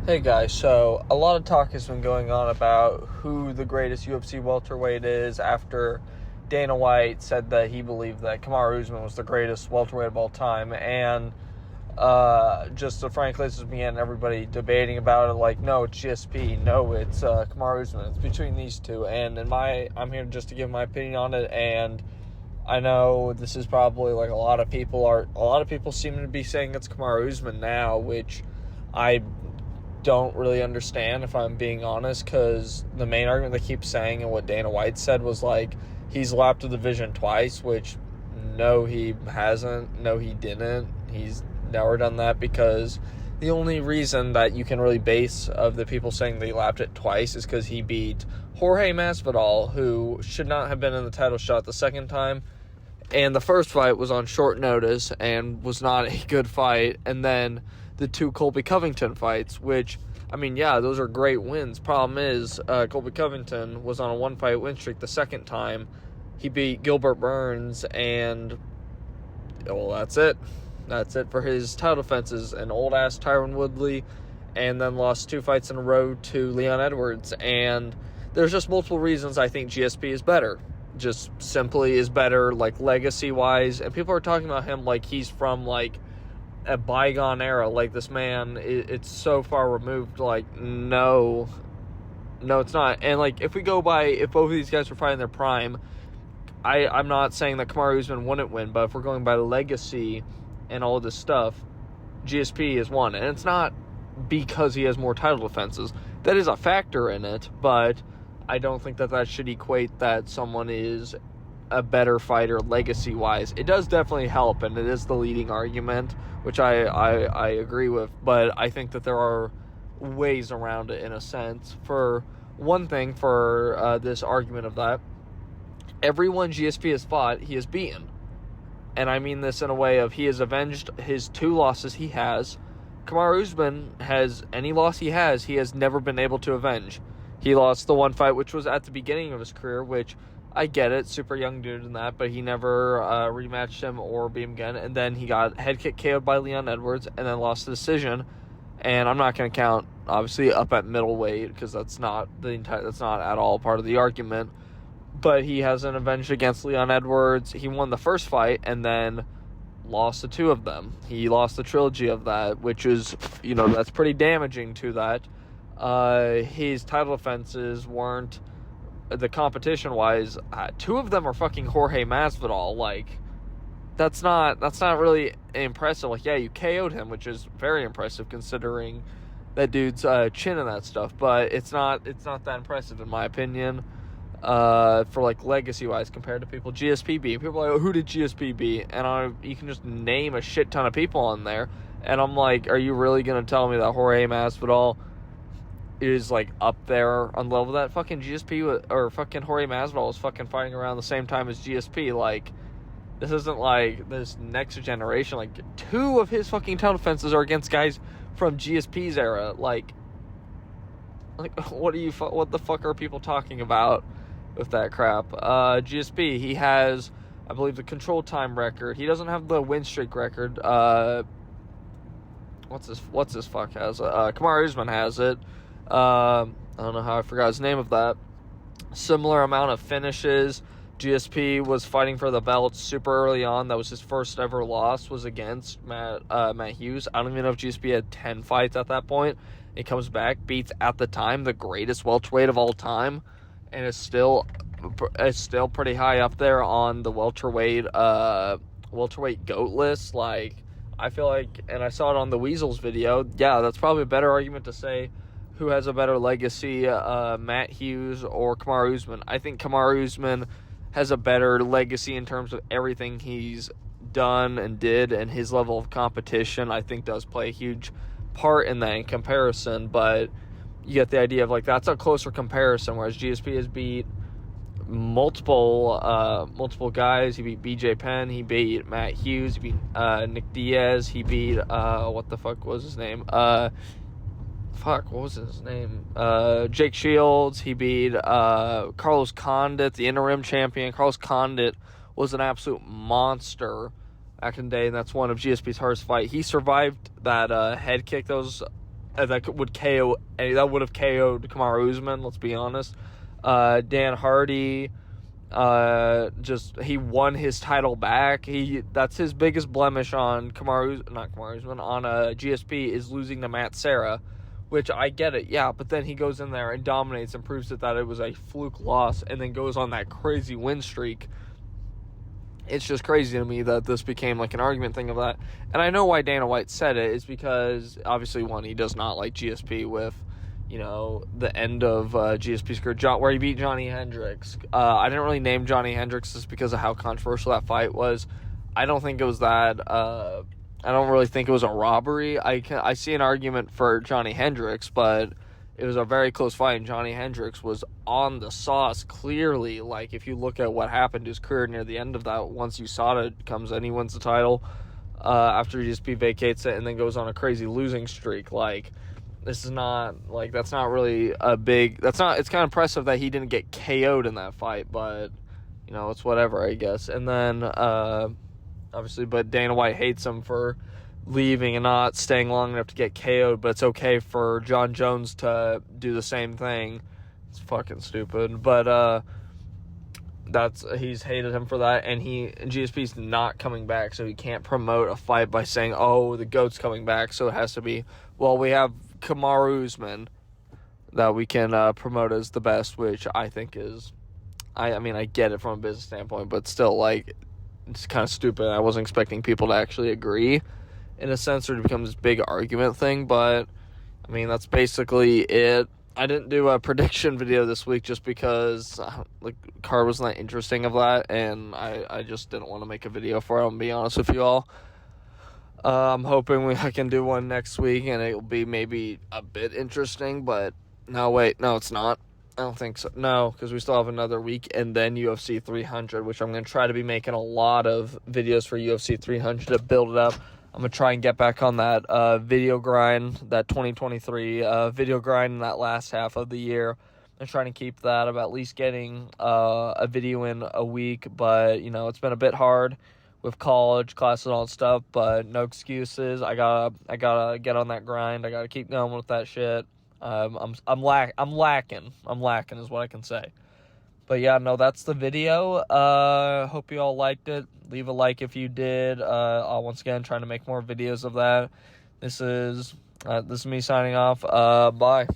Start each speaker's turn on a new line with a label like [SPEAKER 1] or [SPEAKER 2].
[SPEAKER 1] Hey guys, so a lot of talk has been going on about who the greatest UFC welterweight is after Dana White said that he believed that Kamaru Usman was the greatest welterweight of all time, and just to frankly, this began everybody debating about it like, no, it's GSP, no, it's Kamaru Usman, it's between these two, and I'm here just to give my opinion on it, and I know this is probably like a lot of people seem to be saying it's Kamaru Usman now, which I don't really understand, if I'm being honest, because the main argument they keep saying and what Dana White said was like he's lapped the division twice, which no, he hasn't. No, he didn't. He's never done that, because the only reason that you can really base of the people saying they lapped it twice is because he beat Jorge Masvidal, who should not have been in the title shot the second time, and the first fight was on short notice and was not a good fight, and then the two Colby Covington fights, which, I mean, yeah, those are great wins. Problem is, Colby Covington was on a one-fight win streak the second time. He beat Gilbert Burns, and, well, that's it. That's it for his title defenses. An old-ass Tyron Woodley, and then lost two fights in a row to Leon Edwards. And there's just multiple reasons I think GSP is better. Just simply is better, like, legacy-wise. And people are talking about him like he's from, like, a bygone era, like this man, it's so far removed. Like, no, it's not. And like, if we go by, if both of these guys were fighting their prime, I'm not saying that Kamaru Usman wouldn't win, but if we're going by legacy and all this stuff, GSP is one, and it's not because he has more title defenses. That is a factor in it, but I don't think that should equate that someone is a better fighter legacy-wise. It does definitely help, and it is the leading argument, which I agree with, but I think that there are ways around it in a sense. For one thing, for this argument of that, everyone GSP has fought, he has beaten. And I mean this in a way of he has avenged his two losses he has. Kamaru Usman has, any loss he has never been able to avenge. He lost the one fight, which was at the beginning of his career, which I get it, super young dude in that, but he never rematched him or beat him again. And then he got head kick KO'd by Leon Edwards and then lost the decision. And I'm not going to count, obviously, up at middleweight, because that's not at all part of the argument. But he hasn't avenged against Leon Edwards. He won the first fight and then lost the two of them. He lost the trilogy of that, which is, that's pretty damaging to that. His title defenses weren't, the competition-wise, two of them are fucking Jorge Masvidal. Like, that's not really impressive. Like, yeah, you KO'd him, which is very impressive considering that dude's chin and that stuff. But it's not that impressive in my opinion. For like legacy-wise compared to people GSP beat. People are like, oh, who did GSP beat? And you can just name a shit ton of people on there. And I'm like, are you really gonna tell me that Jorge Masvidal is like up there on the level that fucking GSP or fucking Jorge Masvidal was fucking fighting around the same time as GSP? Like, this isn't like this next generation. Like, two of his fucking title defenses are against guys from GSP's era. Like what the fuck are people talking about with that crap? GSP, he has, I believe, the control time record. He doesn't have the win streak record. What's this fuck has? Kamaru Usman has it. I don't know how I forgot his name of that. Similar amount of finishes. GSP was fighting for the belt super early on. That was his first ever loss, was against Matt Hughes. I don't even know if GSP had 10 fights at that point. He comes back, beats at the time the greatest welterweight of all time, and is still pretty high up there on the welterweight GOAT list. Like, I feel like, and I saw it on the Weasels video, yeah, that's probably a better argument to say who has a better legacy, Matt Hughes or Kamaru Usman. I think Kamaru Usman has a better legacy in terms of everything he's done and did, and his level of competition, I think, does play a huge part in that in comparison. But you get the idea of, like, that's a closer comparison, whereas GSP has beat multiple guys. He beat BJ Penn, he beat Matt Hughes, he beat Nick Diaz, he beat what the fuck was his name? Jake Shields. He beat Carlos Condit, the interim champion. Carlos Condit was an absolute monster back in the day, and that's one of GSP's hardest fight. He survived that head kick that was that would have KO'd Kamaru Usman, let's be honest. Dan Hardy, he won his title back. That's his biggest blemish on GSP is losing to Matt Serra, which I get it, yeah, but then he goes in there and dominates and proves that it was a fluke loss and then goes on that crazy win streak. It's just crazy to me that this became like an argument thing of that. And I know why Dana White said it is because, obviously, one, he does not like GSP with, the end of GSP's career, where he beat Johnny Hendricks. I didn't really name Johnny Hendricks just because of how controversial that fight was. I don't think it was that. I don't really think it was a robbery. I see an argument for Johnny Hendricks, but it was a very close fight, and Johnny Hendricks was on the sauce, clearly. Like, if you look at what happened to his career near the end of that, once USADA comes in, he wins the title after GSP vacates it and then goes on a crazy losing streak. Like, this is not, like, that's not really a big, it's kind of impressive that he didn't get KO'd in that fight, but, it's whatever, I guess. And then, obviously, but Dana White hates him for leaving and not staying long enough to get KO'd, but it's okay for John Jones to do the same thing. It's fucking stupid, but he's hated him for that, and GSP's not coming back, so he can't promote a fight by saying, oh, the GOAT's coming back, so it has to be, well, we have Kamaru Usman that we can promote as the best, which I think is, I get it from a business standpoint, but still, like, it's kind of stupid. I wasn't expecting people to actually agree in a sense, or to become this big argument thing, but that's basically it. I didn't do a prediction video this week just because the card wasn't that interesting of that, and I just didn't want to make a video for it, I'm gonna be honest with you all. I'm hoping I can do one next week, and it'll be maybe a bit interesting, but no, it's not. I don't think so. No, because we still have another week, and then UFC 300, which I'm going to try to be making a lot of videos for UFC 300 to build it up. I'm going to try and get back on that video grind, that 2023 video grind in that last half of the year. I'm trying to keep that of at least getting a video in a week, but, it's been a bit hard with college, classes, and all that stuff, but no excuses. I gotta get on that grind. I gotta keep going with that shit. I'm lacking is what I can say. But yeah, no, that's the video. Hope you all liked it. Leave a like if you did. I'll once again trying to make more videos of that. This is me signing off. Bye.